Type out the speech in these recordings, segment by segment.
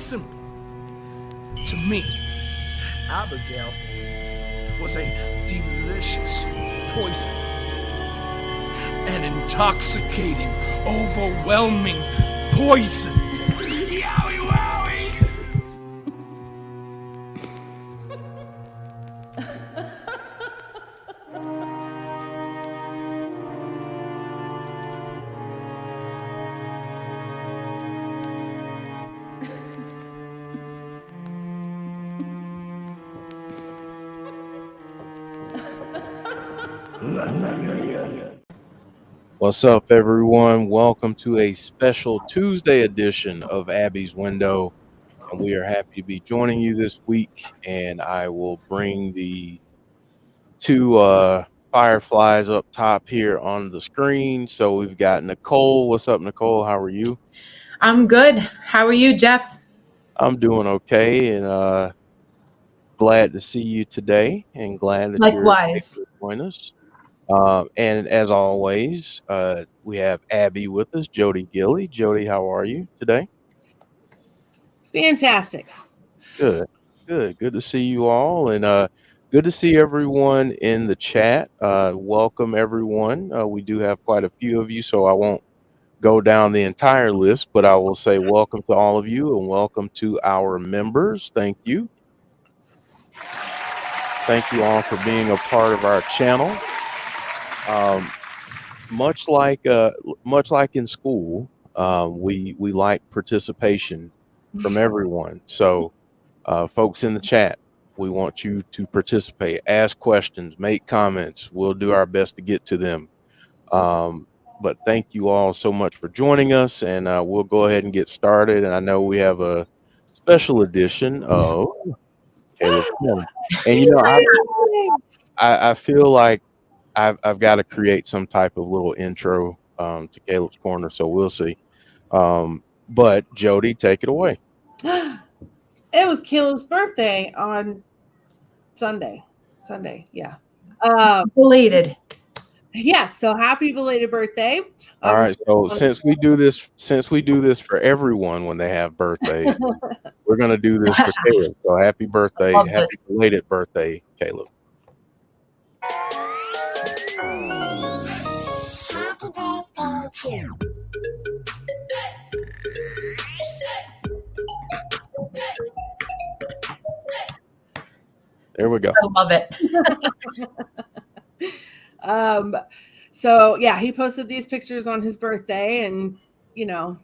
simple. To me, Abigail was a delicious poison. An intoxicating, overwhelming poison. Yowie wowie! What's up, everyone? Welcome to a special Tuesday edition of Abby's Window, and we are happy to be joining you this week. And I will bring the two fireflies up top here on the screen. So we've got Nicole. What's up, Nicole? How are you? I'm good. How are you, Jeff? I'm doing okay, and glad to see you today, and glad that Likewise. you're able to join us. And as always, we have Abby with us, Jodie Gilly. Jodie, how are you today? Fantastic. Good to see you all, and good to see everyone in the chat. Welcome, everyone. We do have quite a few of you, so I won't go down the entire list, but I will say welcome to all of you, and welcome to our members. Thank you all for being a part of our channel. Much like in school, we like participation from everyone. So, folks in the chat, we want you to participate, ask questions, make comments. We'll do our best to get to them. But thank you all so much for joining us, and we'll go ahead and get started. And I know we have a special edition of Caleb's Corner. And you know, I feel like I've got to create some type of little intro to Caleb's Corner, so we'll see. But Jodie, take it away. It was Caleb's birthday on Sunday, yeah. Belated. Yes, so happy belated birthday. All right, so since we do this for everyone when they have birthdays, we're going to do this for Caleb. So happy birthday, happy belated birthday, Caleb. There we go. I love it. So yeah, he posted these pictures on his birthday, and yeah.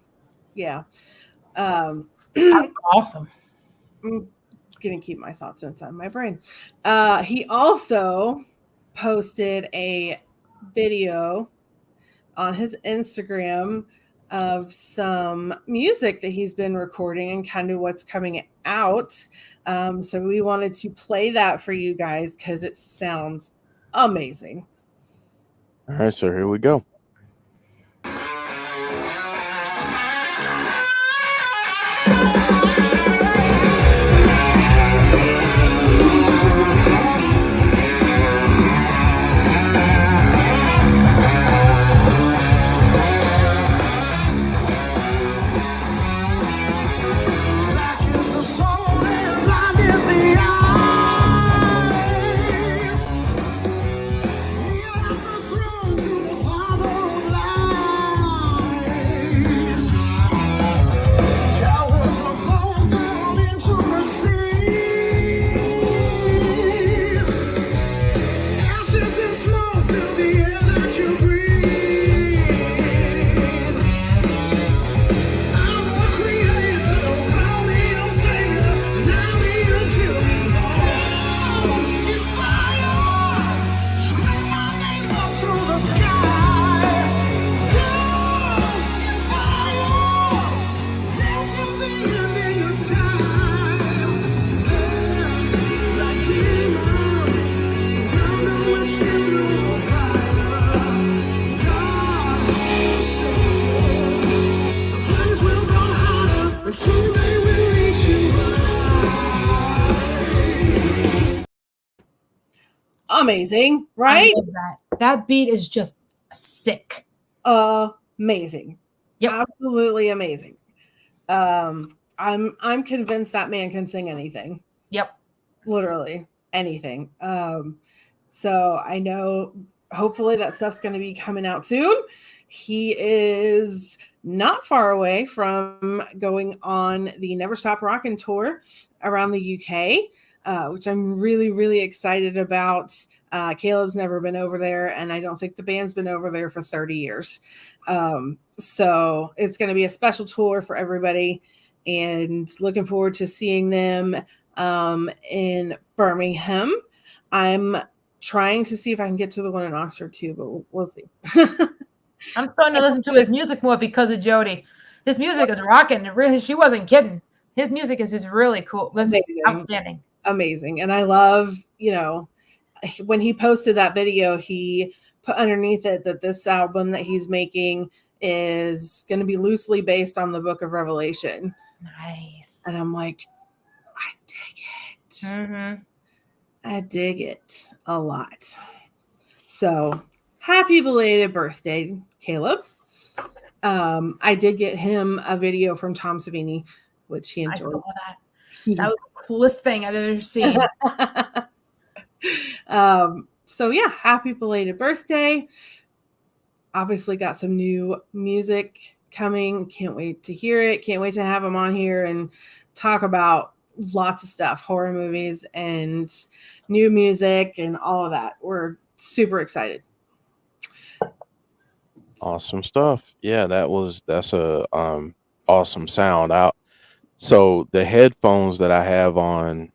Awesome. I'm gonna keep my thoughts inside my brain. He also posted a video on his Instagram of some music that he's been recording and kind of what's coming out. So we wanted to play that for you guys because it sounds amazing. All right, so here we go. Amazing, right? I love that. That beat is just sick. Amazing. Yep. Absolutely amazing. I'm convinced that man can sing anything. Yep. Literally anything. So I know hopefully that stuff's going to be coming out soon. He is not far away from going on the Never Stop Rockin' tour around the UK, which I'm really, really excited about. Caleb's never been over there, and I don't think the band's been over there for 30 years. So it's going to be a special tour for everybody, and looking forward to seeing them in Birmingham. I'm trying to see if I can get to the one in Oxford too, but we'll see. I'm starting to listen to his music more because of Jodie. His music is rocking. Really, she wasn't kidding. His music is just really cool. This is outstanding. Amazing. And I love, when he posted that video, he put underneath it that this album that he's making is going to be loosely based on the Book of Revelation. Nice. And I'm like, I dig it. Mm-hmm. I dig it a lot. So happy belated birthday, Caleb. I did get him a video from Tom Savini, which he enjoyed. I saw that. That was the coolest thing I've ever seen. So yeah, happy belated birthday. Obviously got some new music coming. Can't wait to hear it. Can't wait to have him on here and talk about lots of stuff, horror movies and new music and all of that. We're super excited. Awesome stuff. Yeah, that's a awesome sound out. So the headphones that I have on,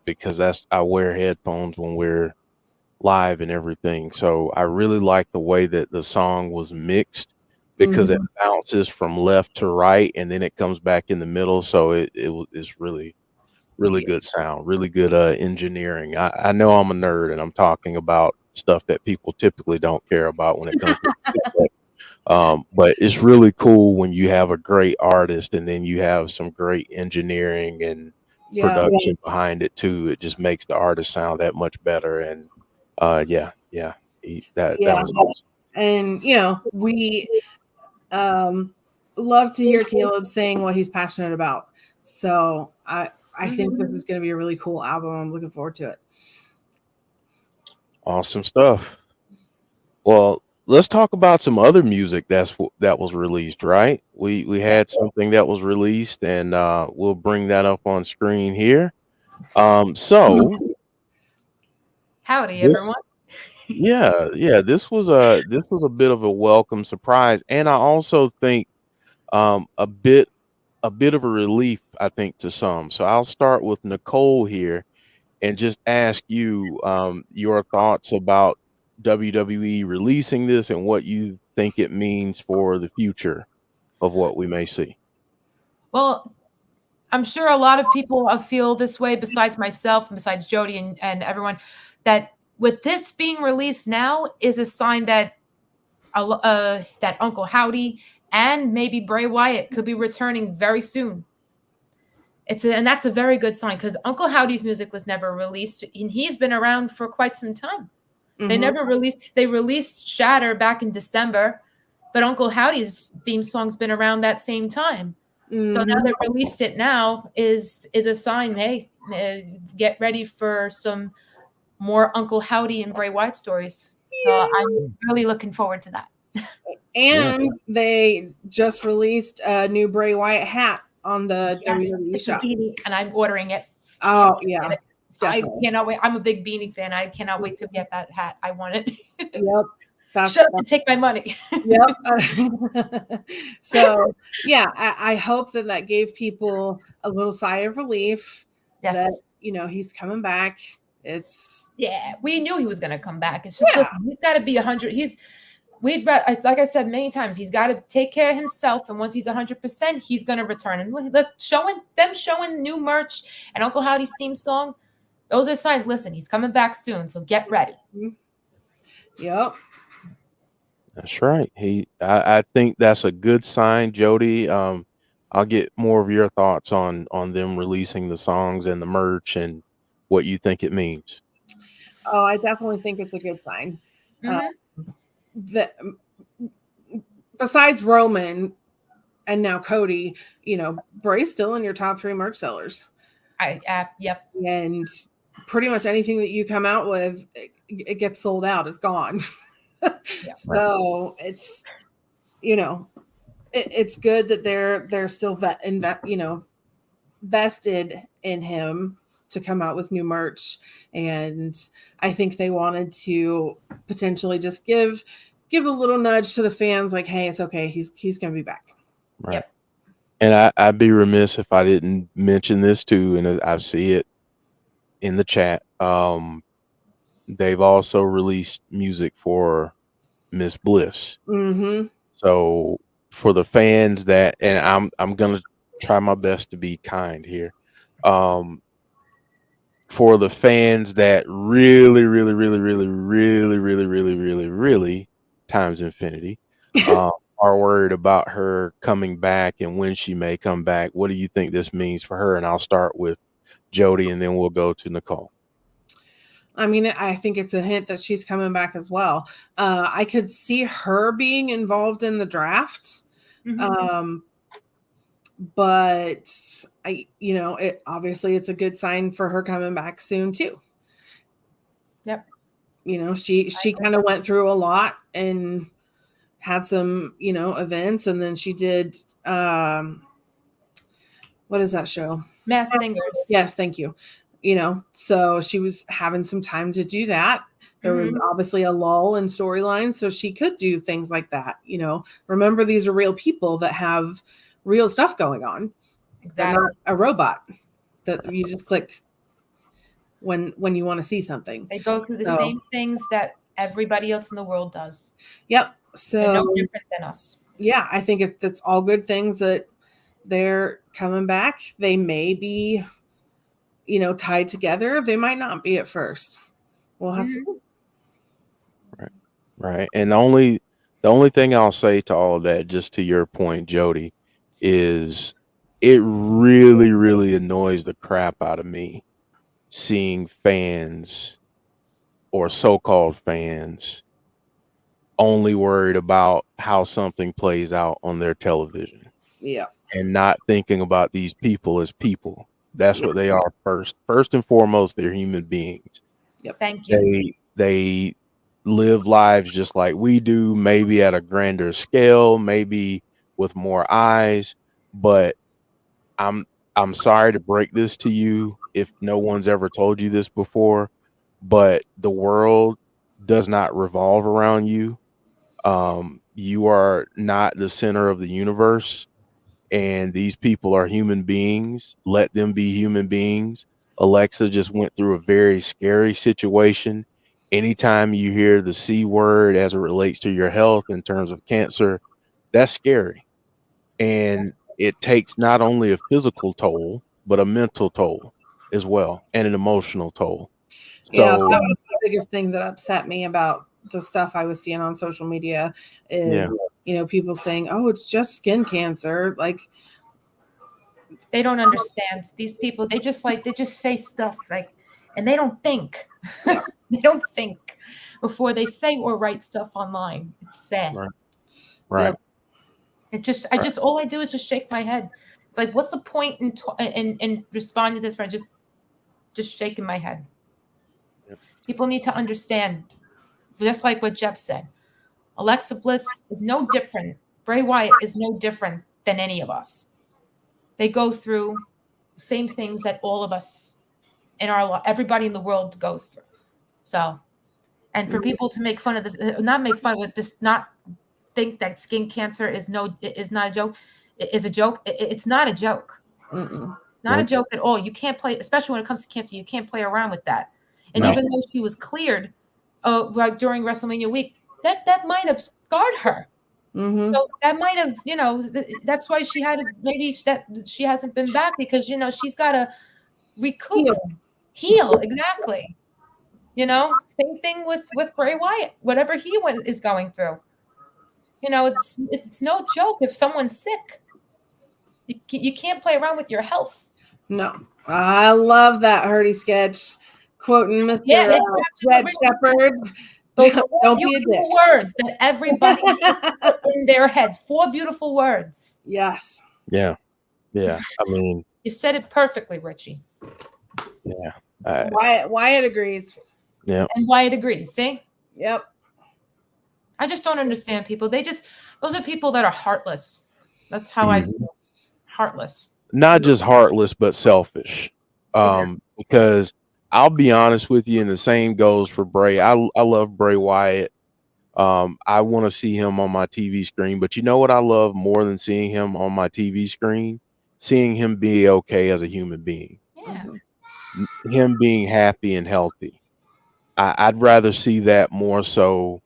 because I wear headphones when we're live and everything. So I really like the way that the song was mixed, because it bounces from left to right and then it comes back in the middle. So it's really, really good sound, really good engineering. I know I'm a nerd and I'm talking about stuff that people typically don't care about when it comes to but it's really cool when you have a great artist and then you have some great engineering and production behind it too. It just makes the artist sound that much better. And that was awesome. And we love to hear Caleb saying what he's passionate about. So I think this is going to be a really cool album. I'm looking forward to it. Awesome stuff. Well, let's talk about some other music that was released, right? We had something that was released, and we'll bring that up on screen here. So howdy, everyone. Yeah, this was a bit of a welcome surprise, and I also think a bit of a relief, I think, to some. So I'll start with Nicole here and just ask you your thoughts about WWE releasing this and what you think it means for the future of what we may see. Well, I'm sure a lot of people feel this way besides myself and besides Jodie and everyone, that with this being released now is a sign that that Uncle Howdy and maybe Bray Wyatt could be returning very soon. And that's a very good sign, because Uncle Howdy's music was never released, and he's been around for quite some time. They released Shatter back in December, but Uncle Howdy's theme song's been around that same time. So now they released it now is a sign, hey, get ready for some more Uncle Howdy and Bray Wyatt stories. So I'm really looking forward to that. And they just released a new Bray Wyatt hat on the WWE shop. And I'm ordering it. Oh, yeah. I cannot wait. I'm a big beanie fan. I cannot wait to get that hat. I want it. Yep. Shut up and take my money. Yep. So, yeah, I hope that gave people a little sigh of relief. Yes. That, he's coming back. We knew he was going to come back. It's just, listen, he's got to be 100. Like I said many times, he's got to take care of himself. And once he's 100%, he's going to return. And showing new merch and Uncle Howdy's theme song, those are signs. Listen, he's coming back soon. So get ready. Yep. That's right. I think that's a good sign, Jodie. I'll get more of your thoughts on them releasing the songs and the merch and what you think it means. Oh, I definitely think it's a good sign. Besides Roman, and now Cody, Bray's still in your top 3 merch sellers. Yep. And pretty much anything that you come out with, it gets sold out. It's gone. Yeah. So it's, it's good that they're still vested in him to come out with new merch. And I think they wanted to potentially just give a little nudge to the fans, like, hey, it's okay. He's going to be back. Right. Yep. And I'd be remiss if I didn't mention this too, and I see it in the chat. They've also released music for Miss Bliss. Mm-hmm. So for the fans that, and I'm gonna try my best to be kind here. For the fans that really times infinity are worried about her coming back and when she may come back, what do you think this means for her? And I'll start with Jodie, and then we'll go to Nicole. I mean, I think it's a hint that she's coming back as well. I could see her being involved in the draft. Mm-hmm. But it obviously it's a good sign for her coming back soon too. Yep. She kind of went through a lot and had some, events, and then she did what is that show? Masked Singers. Yes, thank you. So she was having some time to do that. There was obviously a lull in storyline, so she could do things like that. Remember, these are real people that have real stuff going on. Exactly. They're not a robot that you just click when you want to see something. They go through the same things that everybody else in the world does. Yep. So they're no different than us. Yeah, I think that's all good things that they're coming back. They may be, tied together. They might not be at first. We'll have to. Right. And the only thing I'll say to all of that, just to your point, Jodie, is it really annoys the crap out of me seeing fans or so-called fans only worried about how something plays out on their television. Yeah. And not thinking about these people as people. That's what they are first. First and foremost, they're human beings. Yep. Thank you. They live lives just like we do, maybe at a grander scale, maybe with more eyes, but I'm sorry to break this to you if no one's ever told you this before, but the world does not revolve around you. You are not the center of the universe, and these people are human beings. Let them be human beings. Alexa just went through a very scary situation. Anytime you hear the C word as it relates to your health in terms of cancer, that's scary. And it takes not only a physical toll, but a mental toll as well, and an emotional toll. So that was the biggest thing that upset me about the stuff I was seeing on social media is, people saying, oh, it's just skin cancer. Like, they don't understand. These people, they just say stuff like, and they don't think. They don't think before they say or write stuff online. It's sad. Right. All I do is just shake my head. It's like, what's the point in responding to this? But just shaking my head. Yep. People need to understand, just like what Jeff said. Alexa Bliss is no different. Bray Wyatt is no different than any of us. They go through the same things that all of us everybody in the world goes through. So, and for people to make fun of not make fun, but just not think that skin cancer is not a joke. Is a joke. It's not a joke. It's not a joke at all. You can't play, especially when it comes to cancer. You can't play around with that. And even though she was cleared, like during WrestleMania week, that might have scarred her. Mm-hmm. So that might have, that's why she had maybe that she hasn't been back because she's got to recoup, heal exactly. Same thing with Bray Wyatt. Whatever he is going through, it's no joke if someone's sick. You can't play around with your health. No, I love that Hardy sketch quoting Mr. Red Shepherd. Those 4 Don't be a beautiful dick. words that everybody put in their heads. 4 beautiful words. Yes. Yeah. I mean, You said it perfectly, Richie. yeah. Wyatt agrees. Yeah. And Wyatt agrees. See? Yep. I just don't understand people. Those are people that are heartless. That's how I feel. Heartless. Not just heartless, but selfish. Because I'll be honest with you, and the same goes for Bray. I love Bray Wyatt. I want to see him on my TV screen, but you know what I love more than seeing him on my TV screen? Seeing him be okay as a human being. Yeah. Him being happy and healthy. I'd rather see that more so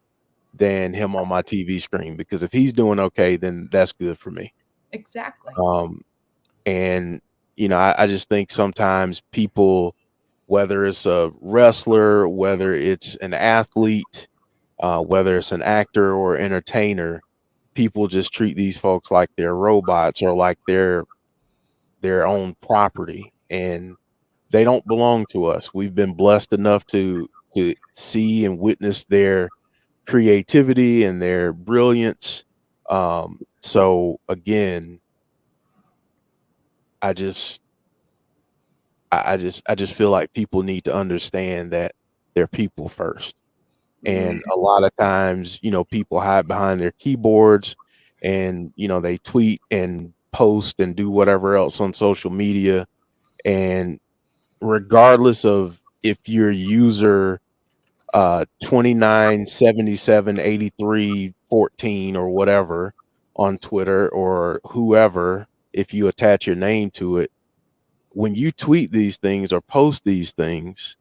than him on my TV screen, because if he's doing okay, then that's good for me. Exactly. And you know, I just think sometimes people, whether it's a wrestler, whether it's an athlete, whether it's an actor or entertainer, people just treat these folks like they're robots or like they're their own property, and they don't belong to us. We've been blessed enough to see and witness their creativity and their brilliance. So again, I just feel like people need to understand that they're people first. And a lot of times, you know, people hide behind their keyboards and, you know, they tweet and post and do whatever else on social media. And regardless of if you're user 29 77 83 14 or whatever on Twitter or whoever, if you attach your name to it, when you tweet these things or post these things,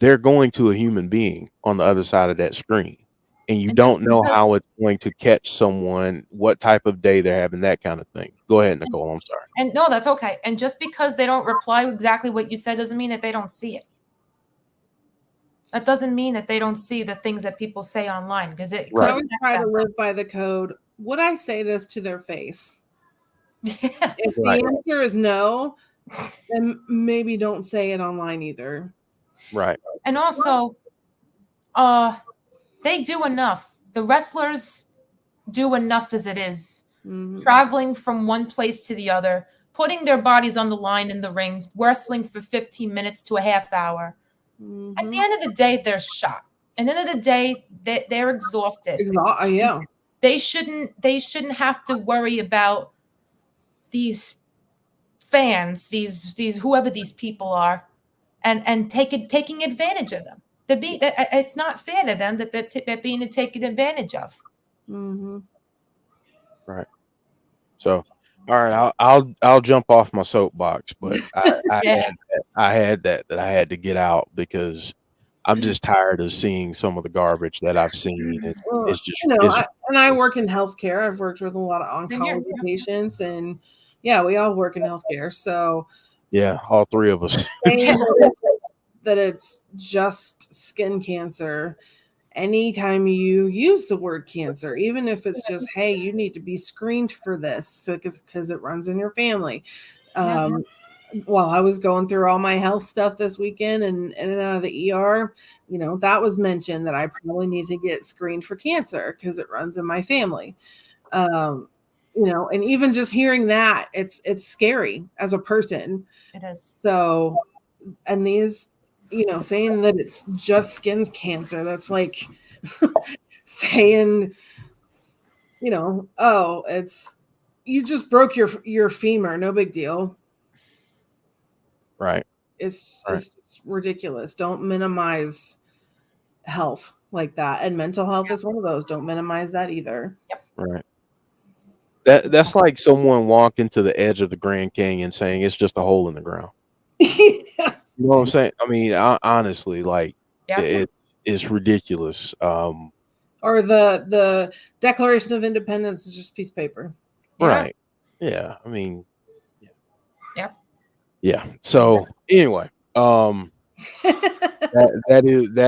they're going to a human being on the other side of that screen. And you And just don't know because- how it's going to catch someone, what type of day they're having, that kind of thing. Go ahead, Nicole. I'm sorry. And no, that's okay. And just because they don't reply exactly what you said doesn't mean that they don't see it. That doesn't mean that they don't see the things that people say online, because it Right. I always try to live by the code. Would I say this to their face? Yeah. If Right. the answer is no, then maybe don't say it online either. Right. And also, they do enough. The wrestlers do enough as it is. Mhm. Traveling from one place to the other, putting their bodies on the line in the ring, wrestling for 15 minutes to a half hour. At the end of the day, they're shot. At the end of the day, they're exhausted. Yeah. They shouldn't have to worry about these fans, these whoever these people are, and taking advantage of them. It's not fair to them that they're being taken advantage of. Mm-hmm. Right. So, all right, I'll jump off my soapbox, but Yeah. I had that I had to get out because I'm just tired of seeing some of the garbage that I've seen. Well, It's just, you know, it's, I work in healthcare. I've worked with a lot of Same here, oncology yeah. patients, and yeah, we all work in healthcare. So yeah, all three of us. saying that it's just skin cancer, anytime you use the word cancer, even if it's just, hey, you need to be screened for this because it runs in your family. While I was going through all my health stuff this weekend and in and out of the ER, you know, that was mentioned that I probably need to get screened for cancer because it runs in my family. You know, and even just hearing that, it's scary as a person. It is. So, and these, you know, saying that it's just skin cancer, that's like saying, you know, oh, it's, you just broke your femur, no big deal. Right. It's Right. just ridiculous. Don't minimize health like that. And mental health is one of those. Don't minimize that either. Right. That's like someone walking to the edge of the Grand Canyon saying it's just a hole in the ground. You know what I'm saying? I mean, honestly, like it's ridiculous. Or the Declaration of Independence is just a piece of paper. Right. Yeah. I mean, Yep. yeah. So anyway, that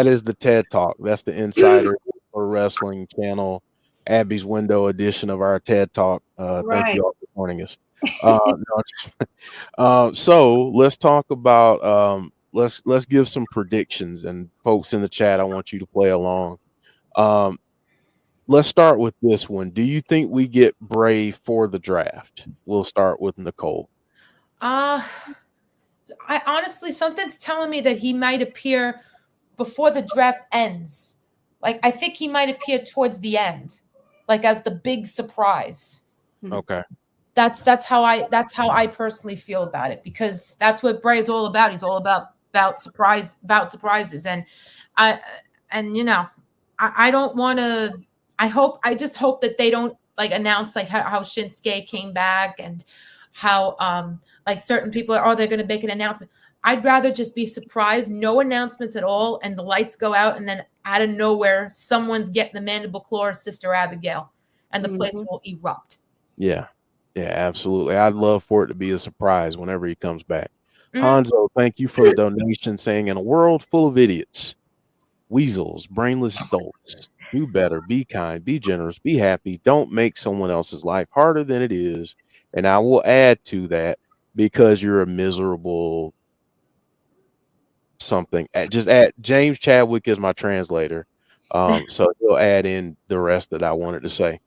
is the TED Talk. That's the Insider for Wrestling channel, Abby's Window edition of our TED Talk. Thank you all for joining us. So let's talk about let's give some predictions, and folks in the chat, I want you to play along. Let's start with this one. Do you think we get Bray for the draft? We'll start with Nicole. I honestly, something's telling me that he might appear before the draft ends. Like, I think he might appear towards the end, like as the big surprise. Okay. That's how I personally feel about it, because that's what Bray is all about. He's all about surprises, and I don't want to. I just hope that they don't like announce like how Shinsuke came back, and how like certain people are, they're going to make an announcement. I'd rather just be surprised, no announcements at all, and the lights go out, and then out of nowhere, someone's getting the mandible claw of Sister Abigail, and the place will erupt. Yeah, absolutely. I'd love for it to be a surprise whenever he comes back. Hanzo, thank you for the donation, saying, in a world full of idiots, weasels, brainless dolts, do better, be kind, be generous, be happy. Don't make someone else's life harder than it is. And I will add to that, because you're a miserable something. Just add James Chadwick is my translator. So he'll add in the rest that I wanted to say.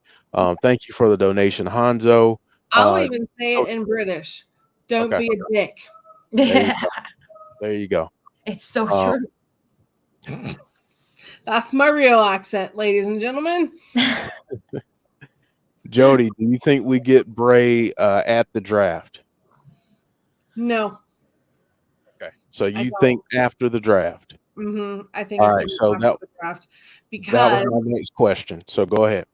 Thank you for the donation, Hanzo. I'll even say it in British. Don't be a dick. There you go. It's so true. That's my real accent, ladies and gentlemen. Jodie, do you think we get Bray at the draft? No. Okay. So you think after the draft? I think all right. So after the draft, because that was my next question. So go ahead.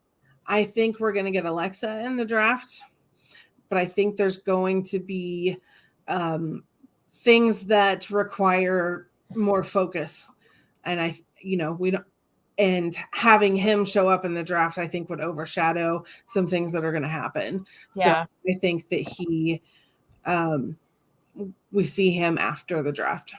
I think we're going to get Alexa in the draft, but I think there's going to be things that require more focus, and we don't. And having him show up in the draft, I think, would overshadow some things that are going to happen. Yeah. So I think that we see him after the draft.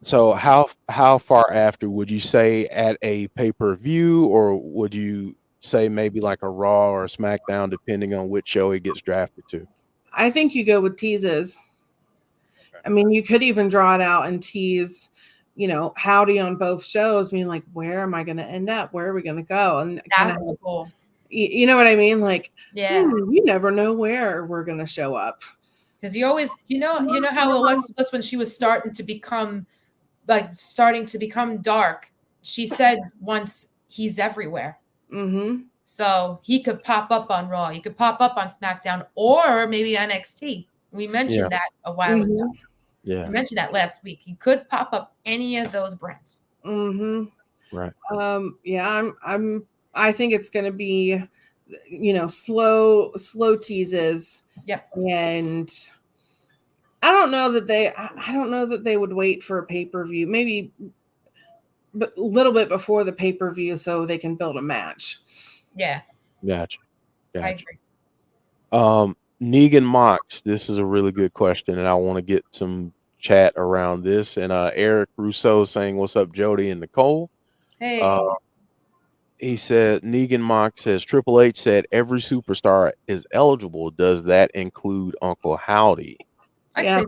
So how far after would you say, at a pay-per-view, or would you say maybe like a Raw or a SmackDown, depending on which show he gets drafted to? I think you go with teases. I mean, you could even draw it out and tease, Howdy on both shows, being like, where am I going to end up? Where are we going to go? And that's cool. You know what I mean? Like, you never know where we're going to show up. Because you always, you know how Alexa was when she was starting to become dark. She said once, he's everywhere. So he could pop up on Raw, he could pop up on SmackDown, or maybe NXT. We mentioned that a while ago. Yeah, I mentioned that last week. He could pop up any of those brands. Right. I think it's going to be, slow teases. Yep. And I don't know that they would wait for a pay-per-view, maybe but a little bit before the pay-per-view, so they can build a match. Yeah. Gotcha. I agree. Negan Mox, this is a really good question, and I want to get some chat around this. And Eric Rousseau saying, what's up, Jodie and Nicole? Hey. He said, Negan Mox says, Triple H said every superstar is eligible. Does that include Uncle Howdy? I'd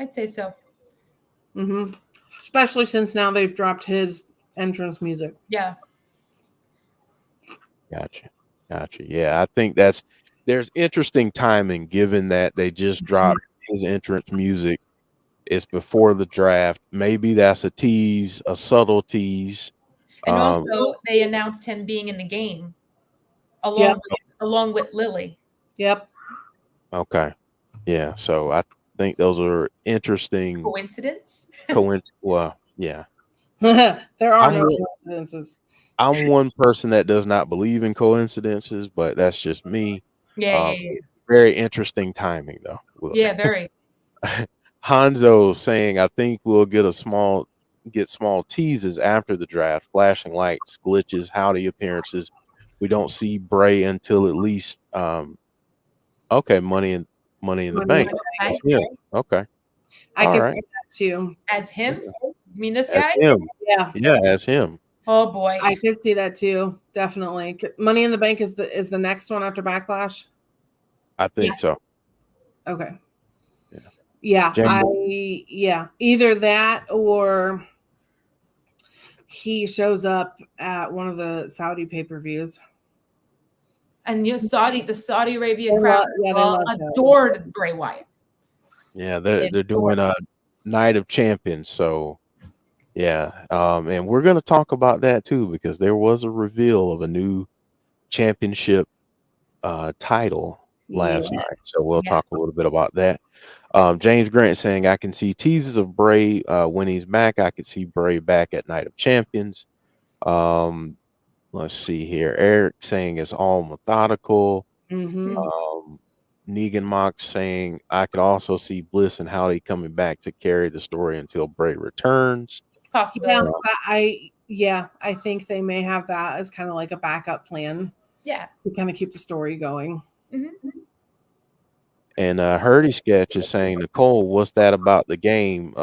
say so. Especially since now they've dropped his entrance music. Yeah. Gotcha. Yeah, I think there's interesting timing, given that they just dropped his entrance music. It's before the draft. Maybe that's a tease, a subtle tease. And also, they announced him being in the game along with Lily. Yep. Okay. Yeah. So I think those are interesting. Coincidence? Well, yeah. There are no coincidences. I'm one person that does not believe in coincidences, but that's just me. Yeah. Very interesting timing, though. Yeah, very. Hanzo saying, I think we'll get small teases after the draft, flashing lights, glitches, howdy appearances. We don't see Bray until at least Money in the Bank. Yeah. Okay. I can see that too. As him? You mean this guy? Him. Yeah. Yeah, as him. Oh boy. I could see that too. Definitely. Money in the Bank is the next one after Backlash. I think so. Okay. Yeah, Jamie? either that or he shows up at one of the Saudi pay-per-views. And the Saudi Arabia They crowd they love that. adored Bray Wyatt. Yeah, they're doing a Night of Champions, so yeah. And we're gonna talk about that too, because there was a reveal of a new championship title last night. So we'll talk a little bit about that. James Grant saying, I can see teases of Bray when he's back. I could see Bray back at Night of Champions. Let's see here. Eric saying it's all methodical. Negan Mox saying, I could also see Bliss and Howdy coming back to carry the story until Bray returns. Possibility. I think they may have that as kind of like a backup plan. Yeah. To kind of keep the story going. Mm-hmm. And Hurdy Sketch is saying, Nicole, what's that about the game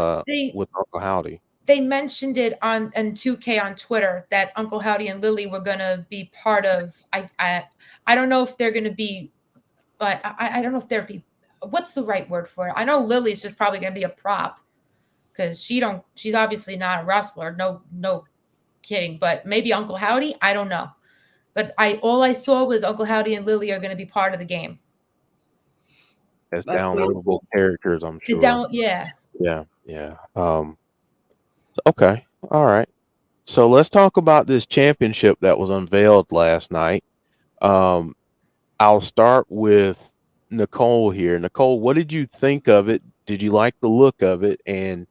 with Uncle Howdy? They mentioned it on 2K on Twitter that Uncle Howdy and Lily were gonna be part of. I don't know if they're gonna be, but I don't know if they're be. What's the right word for it? I know Lily's just probably gonna be a prop because she's obviously not a wrestler. No kidding. But maybe Uncle Howdy. I don't know. But all I saw was Uncle Howdy and Lily are going to be part of the game. As downloadable characters, I'm sure. Yeah. Okay. All right. So let's talk about this championship that was unveiled last night. I'll start with Nicole here. Nicole, what did you think of it? Did you like the look of it? And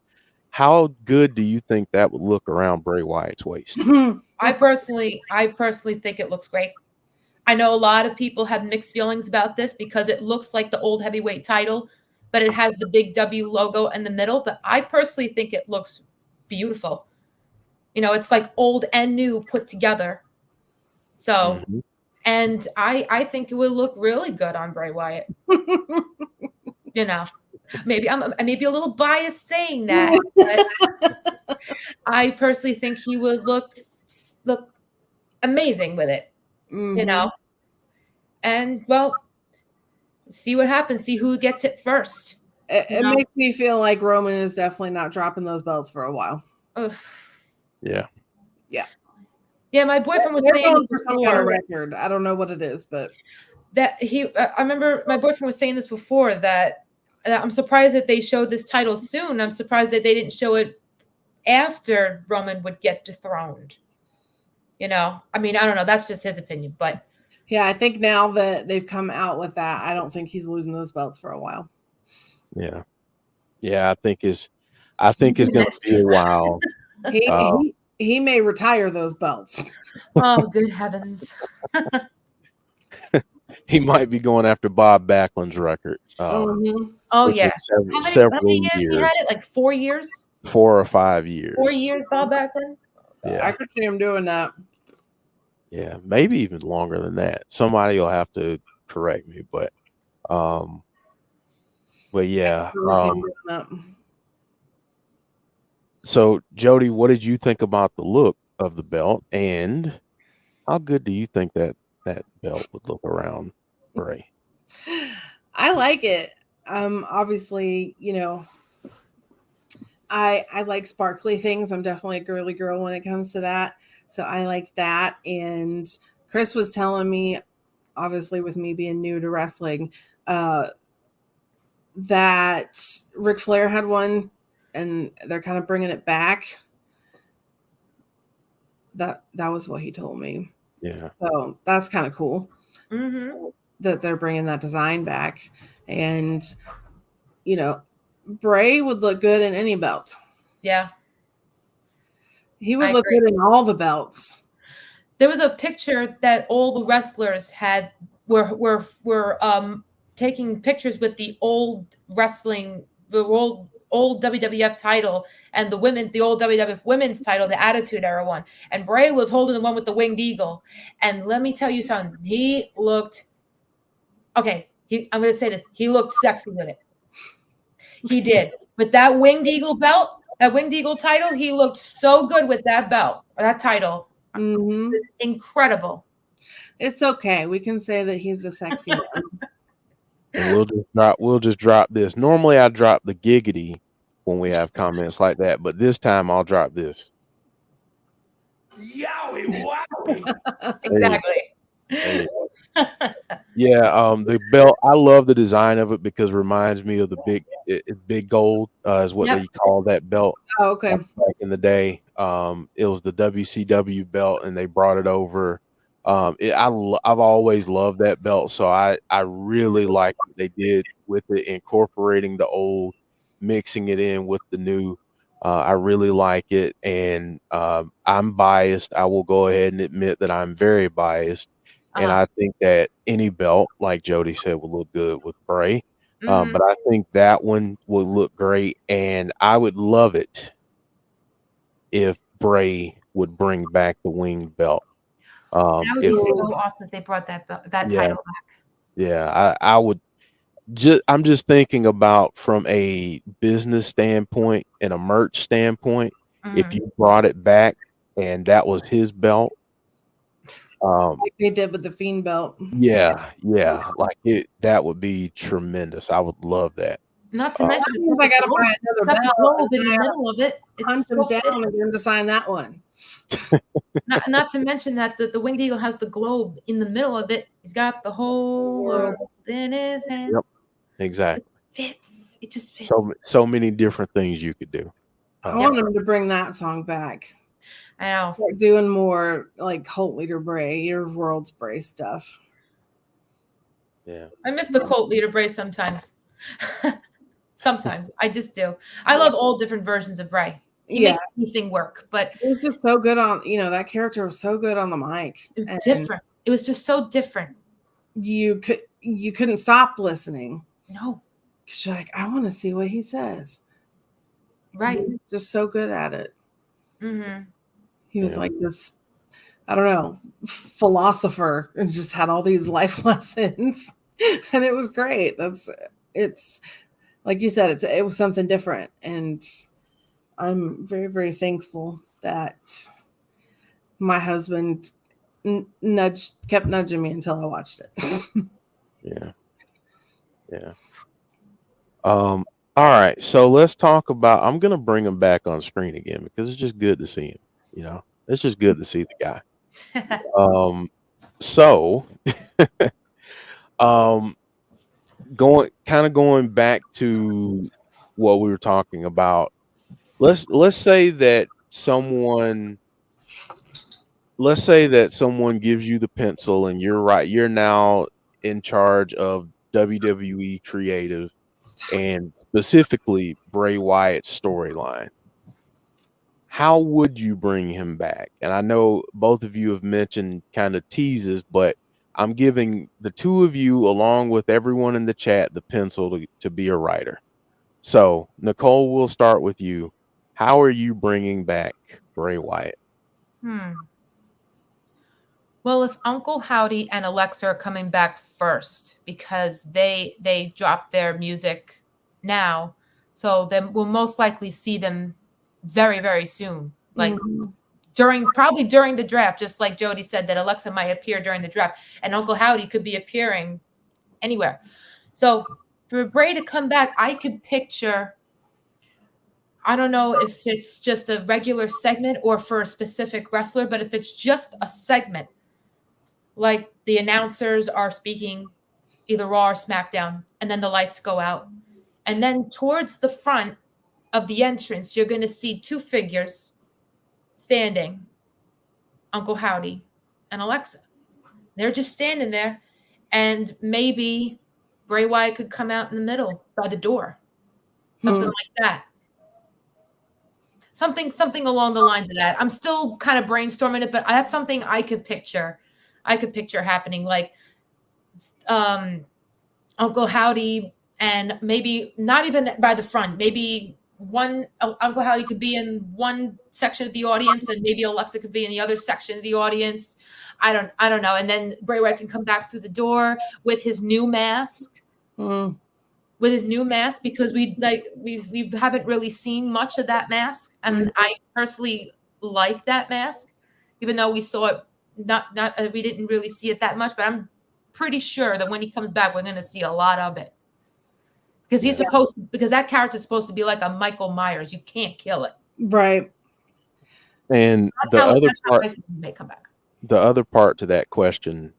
how good do you think that would look around Bray Wyatt's waist? I personally think it looks great. I know a lot of people have mixed feelings about this because it looks like the old heavyweight title, but it has the big W logo in the middle. But I personally think it looks beautiful. You know, it's like old and new put together. So, and I think it would look really good on Bray Wyatt. You know, maybe I'm maybe a little biased saying that, but I personally think he would look amazing with it. You know, and well, see what happens. See who gets it first. It makes me feel like Roman is definitely not dropping those belts for a while. Yeah. My boyfriend was saying for some kind of record. I don't know what it is, but that I remember my boyfriend was saying this before that I'm surprised that they showed this title soon. I'm surprised that they didn't show it after Roman would get dethroned. You know, I mean, I don't know. That's just his opinion, but yeah, I think now that they've come out with that, I don't think he's losing those belts for a while. Yeah, I think it's going to be a while. He may retire those belts. Oh, good heavens! He might be going after Bob Backlund's record. Oh yeah, several how many years years. He had it like 4 years. 4 or 5 years. 4 years, Bob Backlund. Yeah, I could see him doing that. Yeah, maybe even longer than that. Somebody will have to correct me, but yeah. So Jody, what did you think about the look of the belt, and how good do you think that belt would look around Bray? I like it. Obviously, you know, I like sparkly things. I'm definitely a girly girl when it comes to that. So I liked that. And Chris was telling me, obviously with me being new to wrestling, that Ric Flair had one and they're kind of bringing it back. That was what he told me. Yeah. So that's kind of cool that they're bringing that design back. And, you know, Bray would look good in any belt. Yeah. He would look good in all the belts. There was a picture that all the wrestlers had were taking pictures with the old wrestling, the old WWF title and the old WWF women's title, the Attitude Era one. And Bray was holding the one with the winged eagle. And let me tell you something. He looked I'm going to say this. He looked sexy with it. He did. With that winged eagle belt, that winged eagle title, he looked so good with that belt or that title. Incredible. It's okay. We can say that he's a sexy man. And we'll just drop this. Normally I drop the giggity when we have comments like that, but this time I'll drop this. Yowie, wowie. Exactly. There you go. Yeah, the belt, I love the design of it because it reminds me of the big gold is what Yep. they call that belt. Oh, okay. Back in the day. It was the WCW belt and they brought it over. I've always loved that belt, so I really like what they did with it, incorporating the old, mixing it in with the new. I really like it, and I'm biased. I will go ahead and admit that I'm very biased, and I think that any belt, like Jody said, would look good with Bray. But I think that one would look great, and I would love it if Bray would bring back the winged belt. That would If be it so was- awesome if they brought that Yeah. title back. yeah, I would. I'm just thinking about from a business standpoint and a merch standpoint. If you brought it back and that was his belt, Like they did with the Fiend belt. yeah, like that would be tremendous. I would love that. Not to mention, That means I gotta buy another got the belt globe in and the I middle of it. hunt It's him so down fitting. and get him to sign that one. Not to mention that the winged eagle has the globe in the middle of it. He's got the whole world in his hands. Yep, exactly. Fits. It just fits. So many different things you could do. I want him to bring that song back. I know. Like doing more like Cult Leader Bray, your World's Bray stuff. Yeah. I miss the cult leader Bray sometimes. Sometimes I just do. I love all different versions of Bray. He makes anything work, but it was just so good on, that character was so good on the mic. it was different. It was just so different. You couldn't stop listening. No. Because you're like, I want to see what he says. Right. He's just so good at it. Mm-hmm. He was like this, I don't know, philosopher and just had all these life lessons. And it was great. It's like you said, it was something different. And I'm very, very thankful that my husband kept nudging me until I watched it. Yeah. All right. So let's talk about, I'm going to bring him back on screen again because it's just good to see him. It's just good to see the guy. So going back to what we were talking about, let's say that someone gives you the pencil and you're now in charge of WWE creative and specifically Bray Wyatt's storyline. How would you bring him back? And I know both of you have mentioned kind of teases, but I'm giving the two of you, along with everyone in the chat, the pencil to be a writer. So, Nicole, we'll start with you. How are you bringing back Bray Wyatt? Well, if Uncle Howdy and Alexa are coming back first because they dropped their music now, so then we'll most likely see them very, very soon. Like probably during the draft, just like Jody said that Alexa might appear during the draft and Uncle Howdy could be appearing anywhere. So for Bray to come back, I could picture, I don't know if it's just a regular segment or for a specific wrestler, but if it's just a segment, like the announcers are speaking either Raw or SmackDown, and then the lights go out. And then towards the front of the entrance, you're going to see two figures standing, Uncle Howdy and Alexa. They're just standing there, and maybe Bray Wyatt could come out in the middle by the door. Something like that. Something along the lines of that. I'm still kind of brainstorming it, but that's something I could picture. Happening, like Uncle Howdy, and maybe not even by the front. Maybe Uncle Howdy could be in one section of the audience, and maybe Alexa could be in the other section of the audience. I don't know. And then Bray Wyatt can come back through the door with his new mask. Because we haven't really seen much of that mask, and I personally like that mask, even though we saw it. We didn't really see it that much, but I'm pretty sure that when he comes back, we're going to see a lot of it. Because he's Yeah. supposed to, because that character's supposed to be like a Michael Myers. You can't kill it. Right. And That's the how other part, I think he may come back. the other part to that question,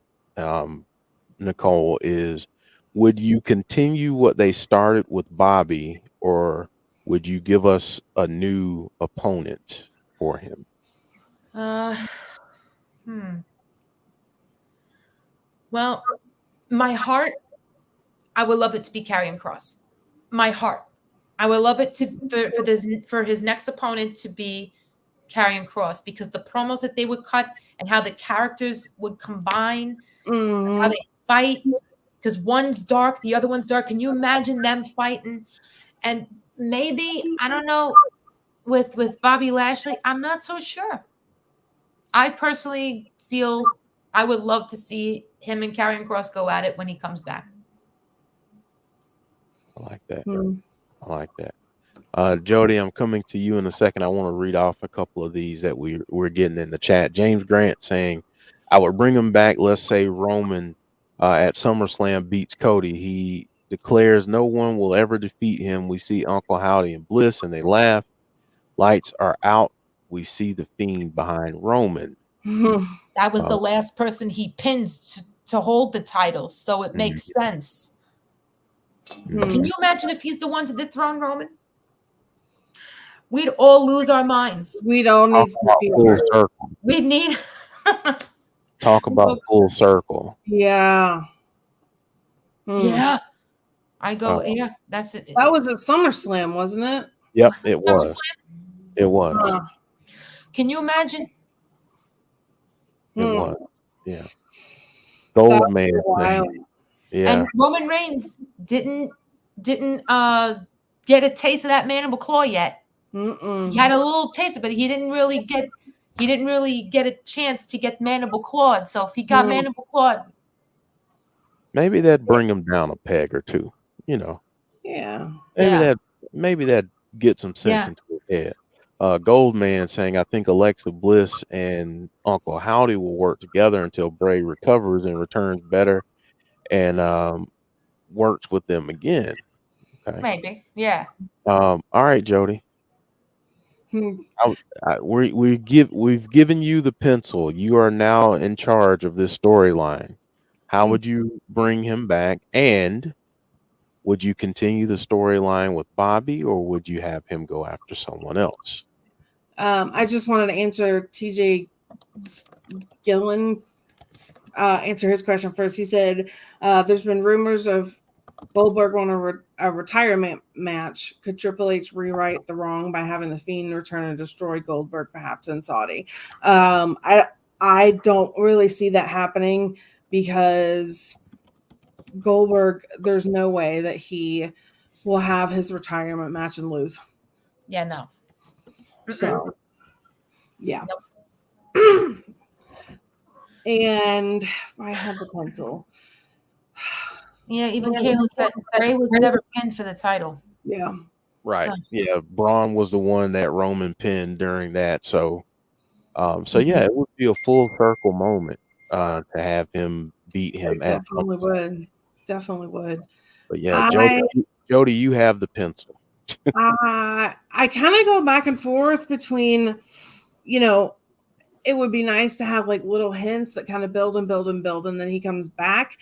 Nicole, is would you continue what they started with Bobby, or would you give us a new opponent for him? Well, my heart, I would love it to be Karrion Kross. My heart, I would love it to for his next opponent to be Karrion Kross, because the promos that they would cut and how the characters would combine, how they fight, because one's dark, the other one's dark. Can you imagine them fighting? And maybe, I don't know, with Bobby Lashley, I'm not so sure. I personally feel I would love to see him and Karrion Kross go at it when he comes back. I like that. I like that. Jodie, I'm coming to you in a second. I want to read off a couple of these that we're getting in the chat. James Grant saying, I would bring him back. Let's say Roman at SummerSlam beats Cody. He declares no one will ever defeat him. We see Uncle Howdy and Bliss and they laugh. Lights are out. We see the Fiend behind Roman. That was the last person he pins to hold the title, so it makes sense. Can you imagine if he's the one to dethrone Roman? We'd all lose our minds. We'd all need full circle. We'd need Talk about full circle. Yeah. Yeah. I go, yeah, that's it. That was at SummerSlam, wasn't it? Yep, it was. It was. Can you imagine? It was. Yeah. Gold Man. Yeah. And Roman Reigns didn't get a taste of that mandible claw yet. He had a little taste of it, but he didn't really get a chance to get mandible clawed. So if he got mandible clawed, maybe that'd bring him down a peg or two, you know. Yeah. Maybe that gets some sense into his head. Goldman saying, I think Alexa Bliss and Uncle Howdy will work together until Bray recovers and returns better and works with them again. Okay. Maybe. Yeah. All right, Jodie. We've given you the pencil. You are now in charge of this storyline. How would you bring him back? And would you continue the storyline with Bobby, or would you have him go after someone else? I just wanted to answer TJ Gillen, answer his question first. He said, there's been rumors of Goldberg on a retirement match. Could Triple H rewrite the wrong by having the Fiend return and destroy Goldberg, perhaps in Saudi? I don't really see that happening, because Goldberg, there's no way that he will have his retirement match and lose. Yeah, no. So, yeah. And I have the pencil. Yeah, even Kayla said Bray was never pinned for the title. Yeah. Right. So. Yeah. Braun was the one that Roman pinned during that. So, yeah, it would be a full circle moment to have him beat him. Definitely would. Definitely would. But yeah, Jodie, you have the pencil. I kind of go back and forth between, it would be nice to have like little hints that kind of build and build and build, and then he comes back.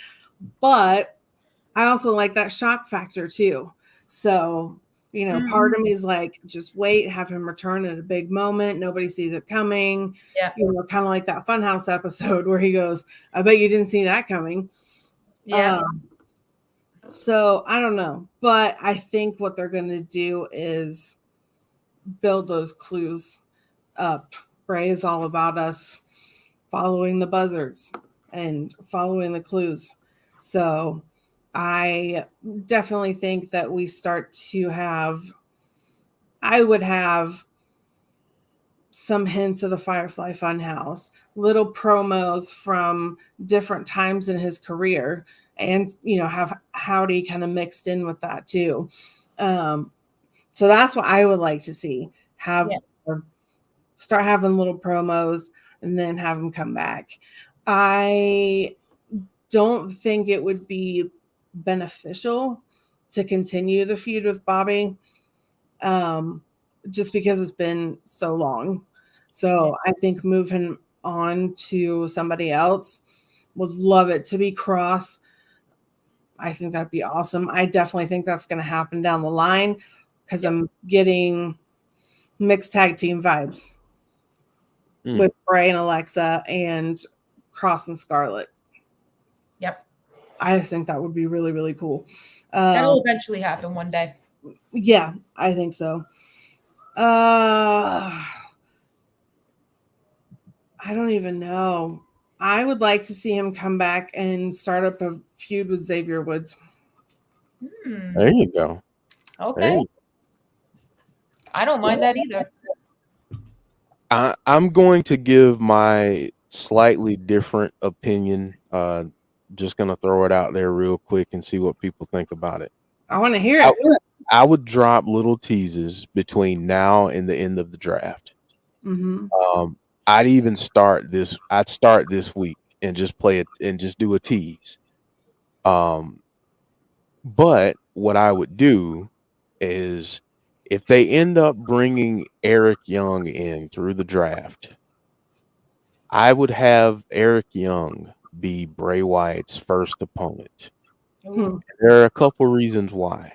But I also like that shock factor too. So, part of me is like, just wait, have him return at a big moment. Nobody sees it coming. Yeah. Kind of like that Funhouse episode where he goes, I bet you didn't see that coming. Yeah. So I don't know, but I think what they're going to do is build those clues up. Bray is all about us following the buzzards and following the clues. So I definitely think that we start to I would have some hints of the Firefly Funhouse, little promos from different times in his career, and have Howdy kind of mixed in with that too. So that's what I would like to see. Start having little promos and then have him come back. I don't think it would be beneficial to continue the feud with Bobby, just because it's been so long. So I think moving on to somebody else, would love it to be Cross. I think that'd be awesome. I definitely think that's going to happen down the line because I'm getting mixed tag team vibes with Bray and Alexa and Cross and Scarlett. Yep. I think that would be really, really cool. That'll eventually happen one day. Yeah, I think so. I don't even know. I would like to see him come back and start up a feud with Xavier Woods. There you go. Okay. I don't mind that either. I'm going to give my slightly different opinion. Just going to throw it out there real quick and see what people think about it. I want to hear it. I would drop little teases between now and the end of the draft. Mm-hmm. I'd start this week and just play it and just do a tease. But what I would do is if they end up bringing Eric Young in through the draft, I would have Eric Young be Bray Wyatt's first opponent. There are a couple reasons why.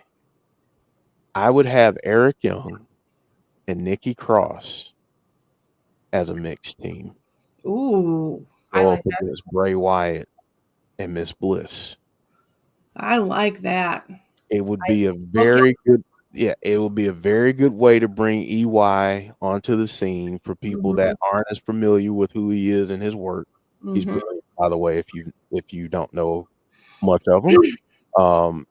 I would have Eric Young and Nikki Cross as a mixed team. Ooh. I like that. Against Bray Wyatt and Miss Bliss. I like that. It would be a very good, it would be a very good way to bring EY onto the scene for people that aren't as familiar with who he is and his work. He's brilliant, by the way, if you don't know much of him.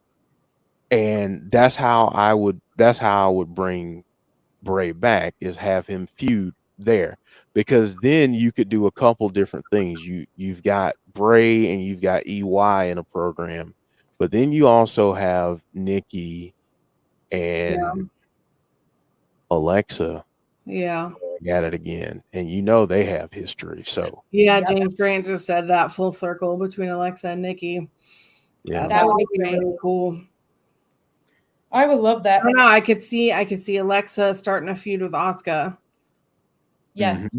And that's how I would bring Bray back, is have him feud there, because then you could do a couple different things. You've got Bray and you've got EY in a program, but then you also have Nikki and Alexa at it again, and they have history. So James Grant just said that full circle between Alexa and Nikki. That would be really cool. I would love that. I don't know. I could see Alexa starting a feud with Asuka. Yes.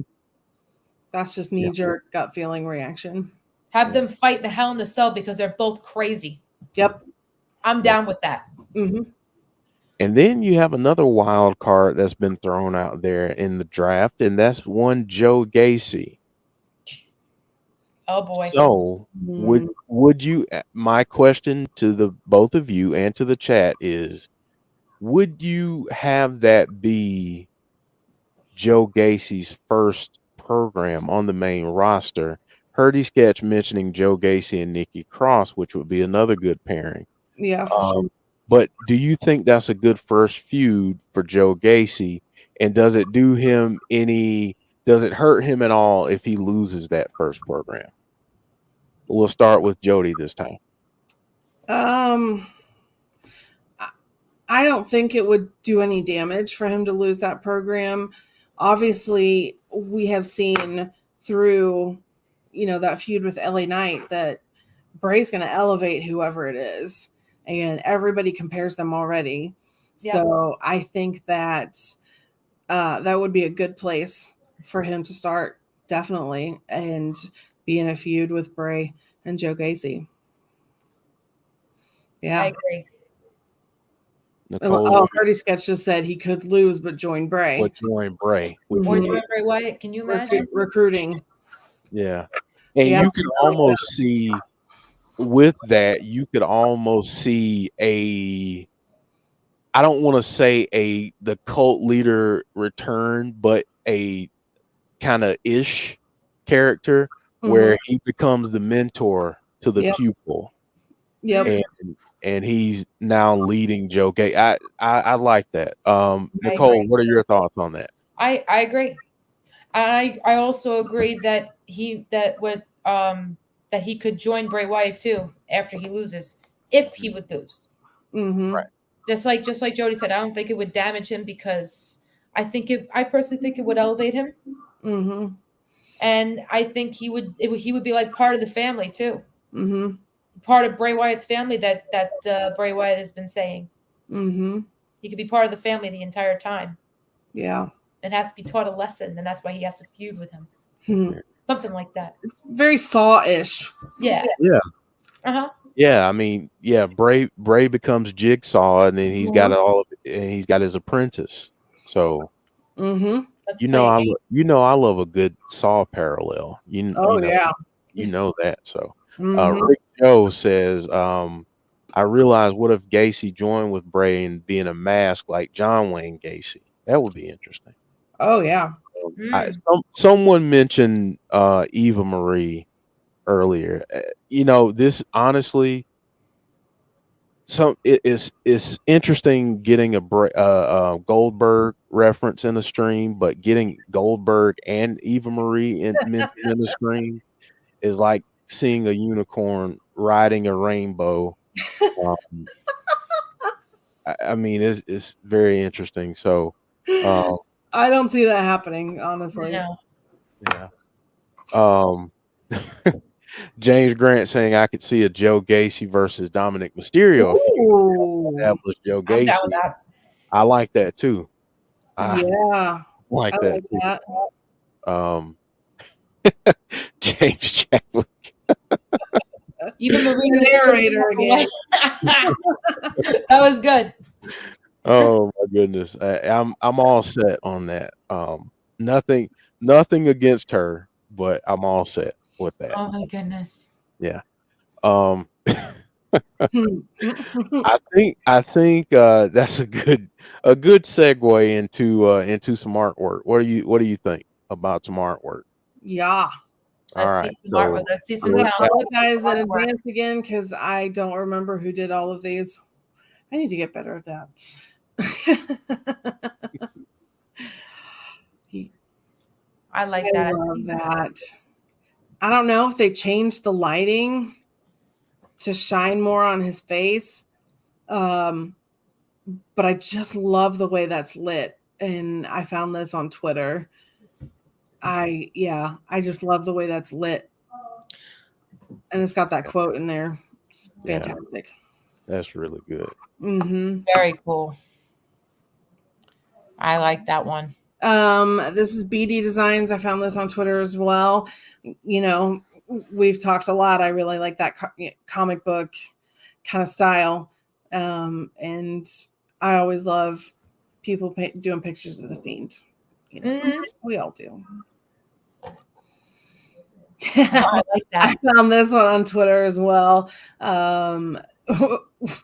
That's just knee-jerk gut feeling reaction. Have them fight the Hell in the Cell because they're both crazy. Yep. I'm down with that. And then you have another wild card that's been thrown out there in the draft, and that's one Joe Gacy. Oh boy. So would you, my question to the both of you and to the chat is, would you have that be Joe Gacy's first program on the main roster? Heard he sketch mentioning Joe Gacy and Nikki Cross, which would be another good pairing. Yeah, for sure. But do you think that's a good first feud for Joe Gacy? And does it hurt him at all if he loses that first program? We'll start with Jodie this time. I don't think it would do any damage for him to lose that program. Obviously, we have seen through, that feud with LA Knight that Bray's going to elevate whoever it is, and everybody compares them already. Yeah. So I think that that would be a good place for him to start, definitely, and be in a feud with Bray and Joe Gacy. Yeah, I agree. Nicole, Hardy Sketch just said he could lose but join Bray. Or join Bray Wyatt. Can you imagine? Recruiting. Yeah. And you can almost see with that, I don't want to say the cult leader return, but a kind of ish character where he becomes the mentor to the pupil. Yep. And he's now leading Joe Gay. I like that. Nicole, what are your thoughts on that? I agree. I also agree that he could join Bray Wyatt too after he loses, if he would lose. Right. Just like Jodie said, I don't think it would damage him because I personally think it would elevate him. And I think he would be like part of the family too. Mm-hmm. Part of Bray Wyatt's family that Bray Wyatt has been saying. Mm-hmm. He could be part of the family the entire time. Yeah. And has to be taught a lesson, and that's why he has to feud with him. Hmm. Something like that. It's very Saw-ish. Yeah. Yeah. Uh-huh. Yeah, I mean, yeah, Bray becomes Jigsaw, and then he's got and he's got his apprentice. So, Mm-hmm. That's I love a good Saw parallel. Yeah. You know that. So, Mm-hmm. Rick Joe says, I realized, what if Gacy joined with Bray and being a mask like John Wayne Gacy? That would be interesting. Oh yeah. Someone mentioned Eva Marie earlier. This honestly, it's interesting getting a Goldberg reference in the stream, but getting Goldberg and Eva Marie mentioned in the stream is like seeing a unicorn riding a rainbow. I mean, it's very interesting. So, I don't see that happening, honestly. No. Yeah. James Grant saying I could see a Joe Gacy versus Dominic Mysterio. That was Joe I'm down Gacy. with that. I like that too. Yeah. Like I that like too. James Chadwick. Even Marie The narrator again. That was good. Oh my goodness. I'm all set on that. Nothing against her, but I'm all set with that. Oh my goodness. Yeah. I think that's a good segue into some artwork. What do you think about some artwork? Yeah. All right. See some artwork. Let's see some I talent. apologize in advance again because I don't remember who did all of these. I need to get better at that. I like I that. love that. I don't know if they changed the lighting to shine more on his face. But I just love the way that's lit. And I found this on Twitter. I just love the way that's lit. And it's got that quote in there. It's fantastic. Yeah, that's really good. Mm-hmm. Very cool. I like that one. This is BD Designs. I found this on Twitter as well. We've talked a lot. I really like that comic book kind of style. And I always love people doing pictures of the Fiend. We all do. I like that. I found this one on Twitter as well.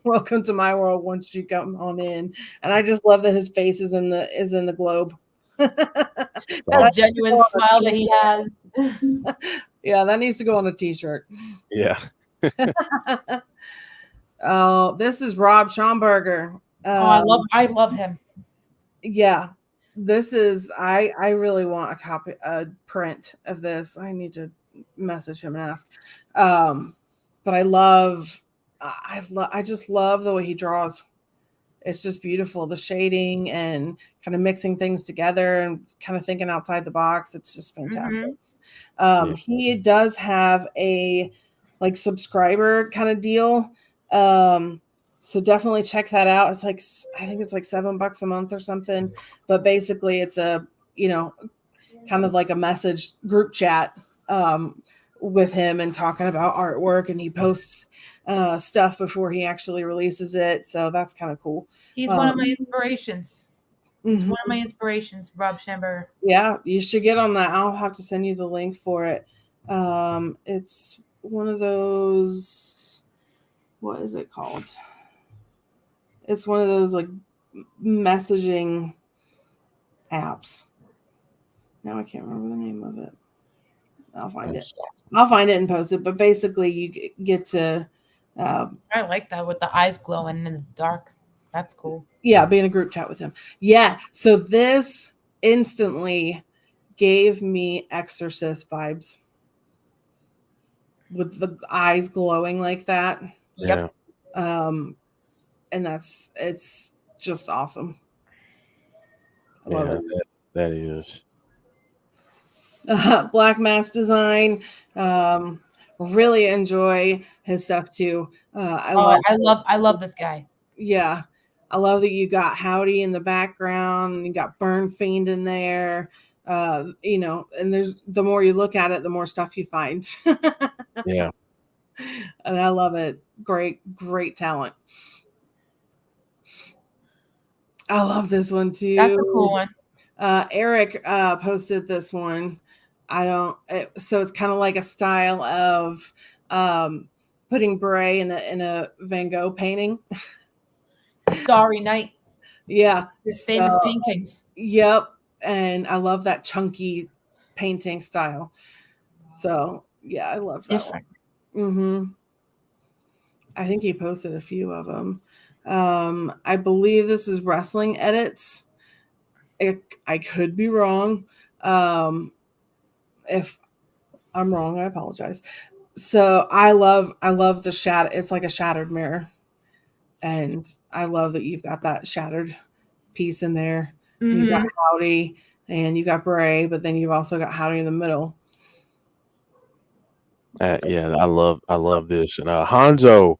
Welcome to my world once you come on in. And I just love that his face is in the globe. That genuine smile that he has. Yeah, that needs to go on a t-shirt. Yeah. Oh, this is Rob Schomburger. I love him. Yeah. This is I really want a print of this. I need to message him and ask. But I just love the way he draws. It's just beautiful. The shading and kind of mixing things together and kind of thinking outside the box. It's just fantastic. He does have a subscriber kind of deal. So definitely check that out. It's I think it's $7 a month or something, but basically it's a, kind of like a message group chat, with him and talking about artwork, and he posts stuff before he actually releases it. So that's kind of cool. He's one of my inspirations. He's one of my inspirations, Rob Schomburger. Yeah, you should get on that. I'll have to send you the link for it. It's one of those, what is it called? It's one of those messaging apps. Now I can't remember the name of it. I'll find it and post it. But basically, you get to. I like that with the eyes glowing in the dark. That's cool. Yeah, be in a group chat with him. Yeah. So this instantly gave me Exorcist vibes with the eyes glowing like that. Yep. And it's just awesome. I love it. That is. Black mask design. Really enjoy his stuff too. I love this guy. Yeah, I love that you got Howdy in the background, and you got Burn Fiend in there. You know, and there's the more you look at it, the more stuff you find. Yeah. And I love it. Great talent. I love this one too. That's a cool one. Eric posted this one. So it's kind of like a style of putting Bray in a Van Gogh painting. Starry Night. Yeah. His famous paintings. Yep. And I love that chunky painting style. So yeah, I love that. Different. Mm-hmm. I think he posted a few of them. I believe this is wrestling edits. I could be wrong. If I'm wrong, I apologize. So I love the shadow. It's like a shattered mirror. And I love that you've got that shattered piece in there. Mm-hmm. You got Howdy and you got Bray, but then you've also got Howdy in the middle. Yeah, I love this. And Hanzo,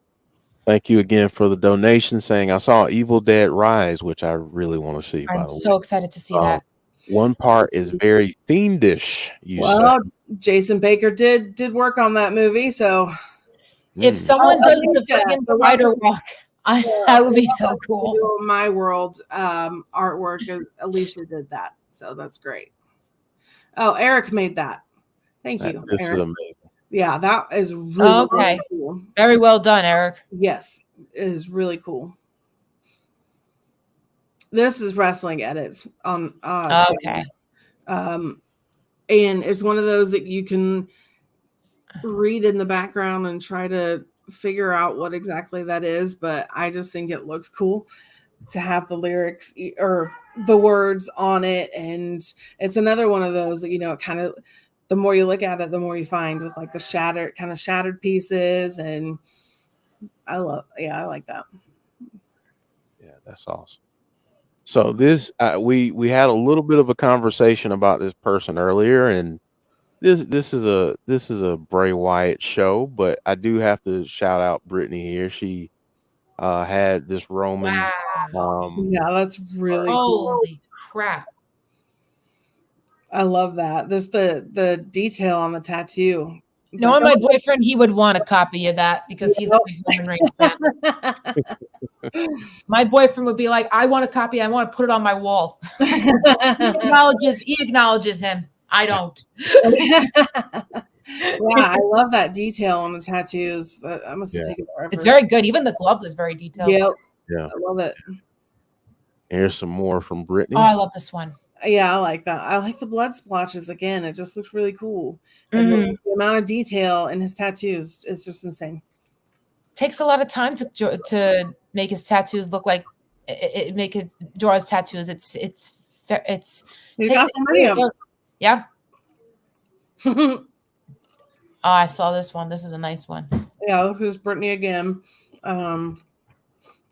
thank you again for the donation, saying I saw Evil Dead Rise, which I really want to see. I'm so excited to see that. One part is very fiendish. Jason Baker did work on that movie, so if someone does the friggin' spider walk, that would be so cool. My World artwork, Alicia did that, so that's great. Oh, Eric made that. Thank you. This Eric. is amazing. Yeah, that is really, really cool. Very well done, Eric. Yes, it is really cool. This is wrestling edits on okay. And it's one of those that you can read in the background and try to figure out what exactly that is, but I just think it looks cool to have the lyrics or the words on it. And it's another one of those that, you know, kind of the more you look at it, the more you find with like the shattered pieces. And I like that. Yeah, that's awesome. So this we had a little bit of a conversation about this person earlier, and this is a Bray Wyatt show, but I do have to shout out Brittany here. She had this Roman. Wow. Yeah, that's really holy crap. I love that. There's the detail on the tattoo. Knowing my boyfriend, he would want a copy of that because he's a big Roman Reigns fan. My boyfriend would be like, I want a copy. I want to put it on my wall. He acknowledges him. I don't. Yeah, I love that detail on the tattoos. I must have taken forever. It's very good. Even the glove is very detailed. Yep. Yeah. I love it. Here's some more from Brittany. Oh, I love this one. Yeah, I like that. I like the blood splotches again. It just looks really cool. And the amount of detail in his tattoos is just insane. Takes a lot of time to make his tattoos look like draw his tattoos. It's got yeah. Oh, I saw this one. This is a nice one. Yeah, look who's Brittany again. I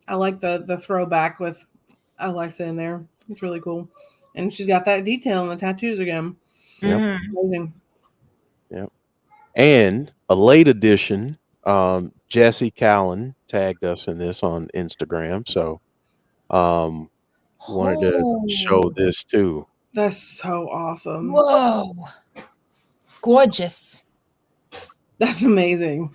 like the throwback with Alexa in there. It's really cool. And she's got that detail in the tattoos again. Yep. Amazing. Yep. And a late edition, Jesse Callan tagged us in this on Instagram. So wanted to show this too. That's so awesome. Whoa. Gorgeous. That's amazing.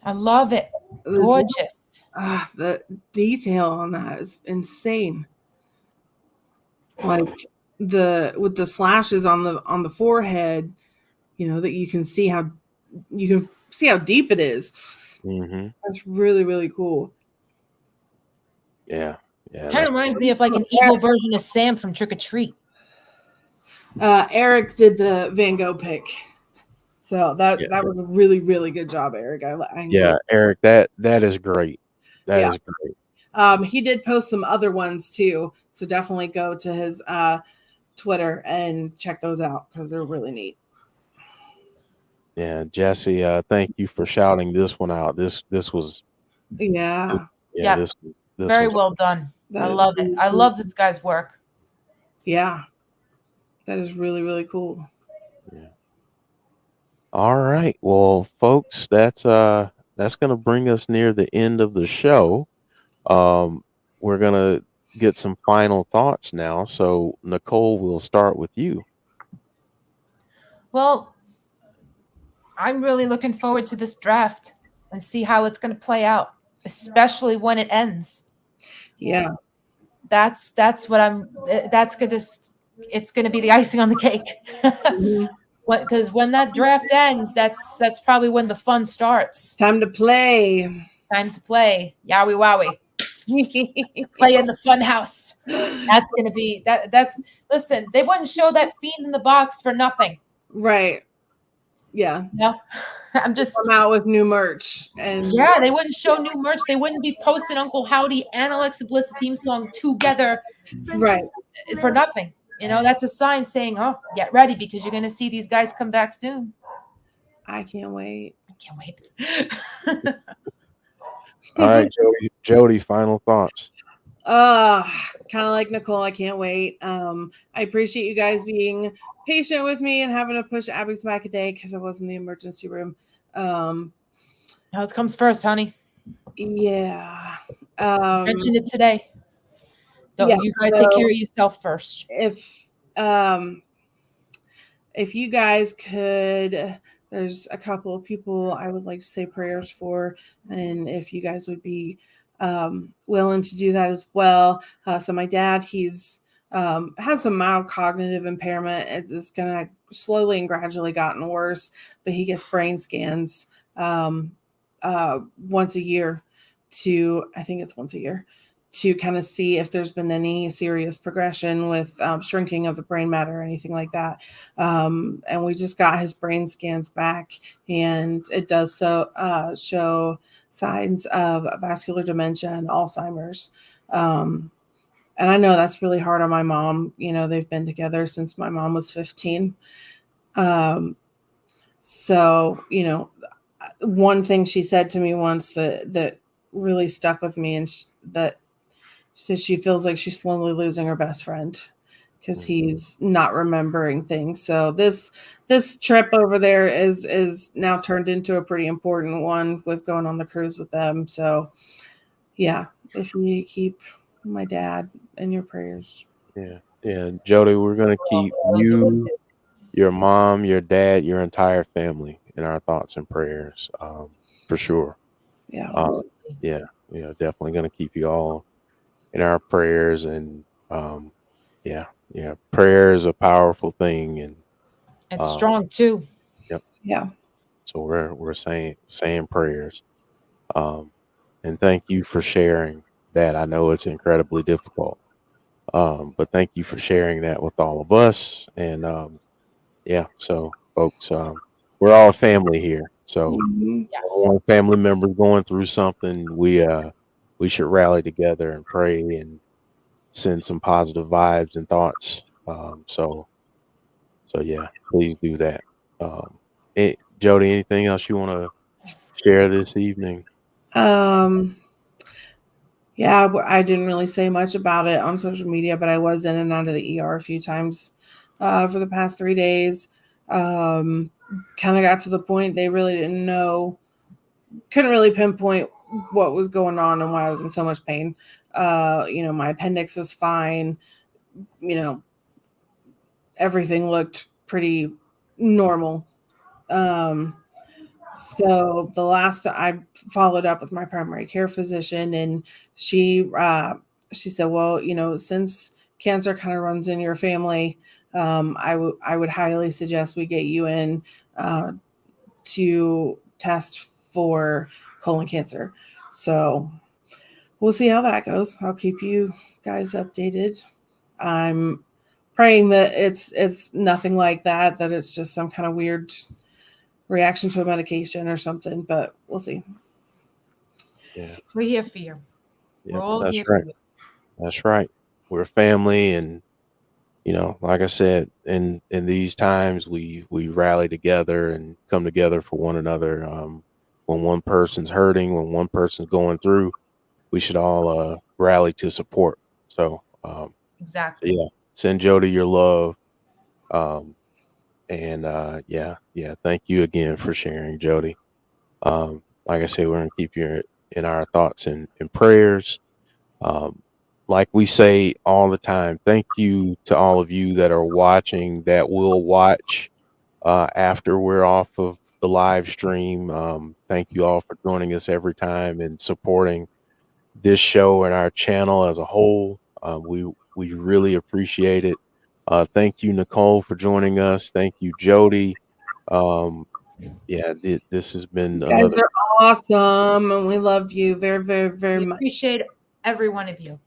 I love it. Gorgeous. The detail on that is insane. Like with the slashes on the forehead, you know, that you can see how deep it is. Mm-hmm. That's really, really cool. Yeah. Kind of reminds me of like an evil version of Sam from Trick or Treat. Eric did the Van Gogh pick. So that was a really, really good job, Eric. Eric, that is great. That is great. He did post some other ones too, so definitely go to his Twitter and check those out because they're really neat. Yeah, Jesse, thank you for shouting this one out. This was this very well done. I love it. I love this guy's work. Yeah, that is really, really cool. Yeah. All right. Well, folks, that's gonna bring us near the end of the show. We're gonna get some final thoughts now. So, Nicole, we'll start with you. Well, I'm really looking forward to this draft and see how it's going to play out, especially when it ends. Yeah. That's what I'm. That's going to. It's going to be the icing on the cake. Mhm. Because when that draft ends, that's probably when the fun starts. Time to play. Time to play. Yowie wowie. Play in the fun house. That's going to be that's listen, they wouldn't show that Fiend in the box for nothing. Right. Yeah. No. I'm just Come out with new merch and yeah, they wouldn't show new merch. They wouldn't be posting Uncle Howdy and Alexa Bliss's theme song together right. for nothing. You know, that's a sign saying, "Oh, get ready because you're going to see these guys come back soon." I can't wait. I can't wait. All right, Jody, final thoughts. Kind of like Nicole, I can't wait. I appreciate you guys being patient with me and having to push Abby's back a day because I was in the emergency room. Health comes first, honey. Yeah. Mentioned it today. Don't yeah, you gotta take care of yourself first. If you guys could, there's a couple of people I would like to say prayers for, and if you guys would be willing to do that as well. So my dad, he's had some mild cognitive impairment. It's gonna slowly and gradually gotten worse, but he gets brain scans once a year I think it's once a year, to kind of see if there's been any serious progression with shrinking of the brain matter or anything like that. And we just got his brain scans back, and it does show signs of vascular dementia and Alzheimer's. And I know that's really hard on my mom. You know, they've been together since my mom was 15. So, you know, one thing she said to me once that really stuck with me, and that says she feels like she's slowly losing her best friend because he's not remembering things. So this trip over there is now turned into a pretty important one with going on the cruise with them. So yeah, if you keep my dad in your prayers. Yeah, Jody, we're gonna keep you, your mom, your dad, your entire family in our thoughts and prayers, for sure. Yeah. Yeah, definitely gonna keep you all in our prayers, and yeah, prayer is a powerful thing, and It's strong too. Yep. Yeah. So we're saying prayers, and thank you for sharing that. I know it's incredibly difficult, but thank you for sharing that with all of us, and yeah. So folks, we're all family here. So Mhm. Yes. all family members going through something, we should rally together and pray and send some positive vibes and thoughts. So yeah, please do that. Jody, anything else you want to share this evening? Yeah, I didn't really say much about it on social media, but I was in and out of the ER a few times for the past 3 days. Kind of got to the point they really didn't know, couldn't really pinpoint what was going on and why I was in so much pain. You know, my appendix was fine. You know, everything looked pretty normal. So the last I followed up with my primary care physician, and she said, well, you know, since cancer kind of runs in your family, I would highly suggest we get you in to test for colon cancer. So we'll see how that goes. I'll keep you guys updated. I'm praying that it's nothing like that it's just some kind of weird reaction to a medication or something, but we'll see. Yeah, We're here for you. yeah, We're all that's here right. for you. That's right. We're family, and like I said, in these times, we rally together and come together for one another. When one person's hurting, when one person's going through, we should all rally to support. So, Exactly. yeah, send Jody your love. And yeah, thank you again for sharing, Jodie. Like I say, we're gonna keep you in our thoughts and prayers. Um, like we say all the time, thank you to all of you that are watching, that will watch after we're off of the live stream. Thank you all for joining us every time and supporting this show and our channel as a whole. We really appreciate it. Thank you, Nicole, for joining us. Thank you, Jodie. Um, yeah, this has been You guys another. are awesome, and we love you very, very, very We much. appreciate every one of you.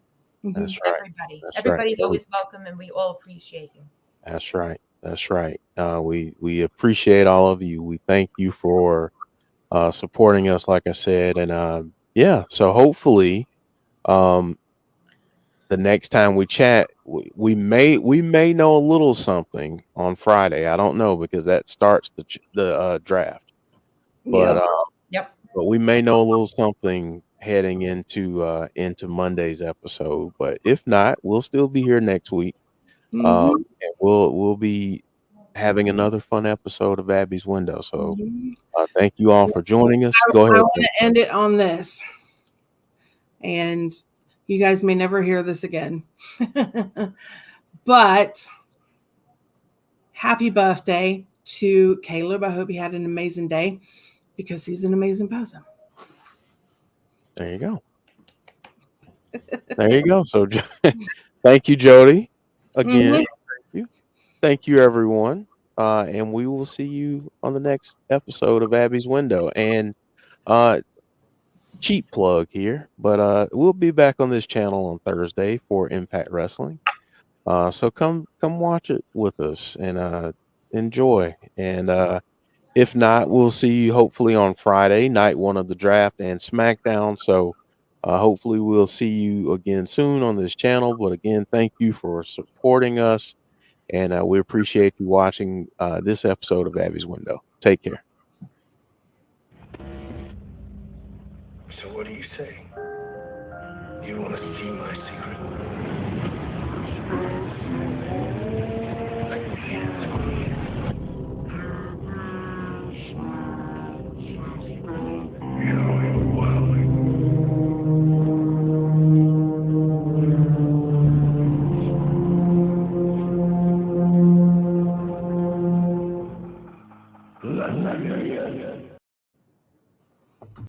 That's right. Everybody. That's Everybody's right. always welcome, and we all appreciate you. That's right. That's right. We appreciate all of you. We thank you for supporting us, like I said, and yeah. So hopefully, um, the next time we chat, we may know a little something on Friday. I don't know because that starts the draft, but Yep. Yep. but we may know a little something heading into Monday's episode. But if not, we'll still be here next week. Mhm. And we'll be having another fun episode of Abby's Window. So Mhm. thank you all for joining us. I Go ahead. want to end it on this, and you guys may never hear this again. But happy birthday to Caleb. I hope he had an amazing day because he's an amazing person. There you go. There you go. So thank you, Jodie. Again, thank you, everyone. And we will see you on the next episode of Abby's Window. And cheap plug here, but we'll be back on this channel on Thursday for Impact Wrestling. So come watch it with us and enjoy. And if not, we'll see you hopefully on Friday, night one of the draft and SmackDown. So hopefully we'll see you again soon on this channel. But again, thank you for supporting us. And we appreciate you watching this episode of Abby's Window. Take care. So what do you say? You want to see my secret?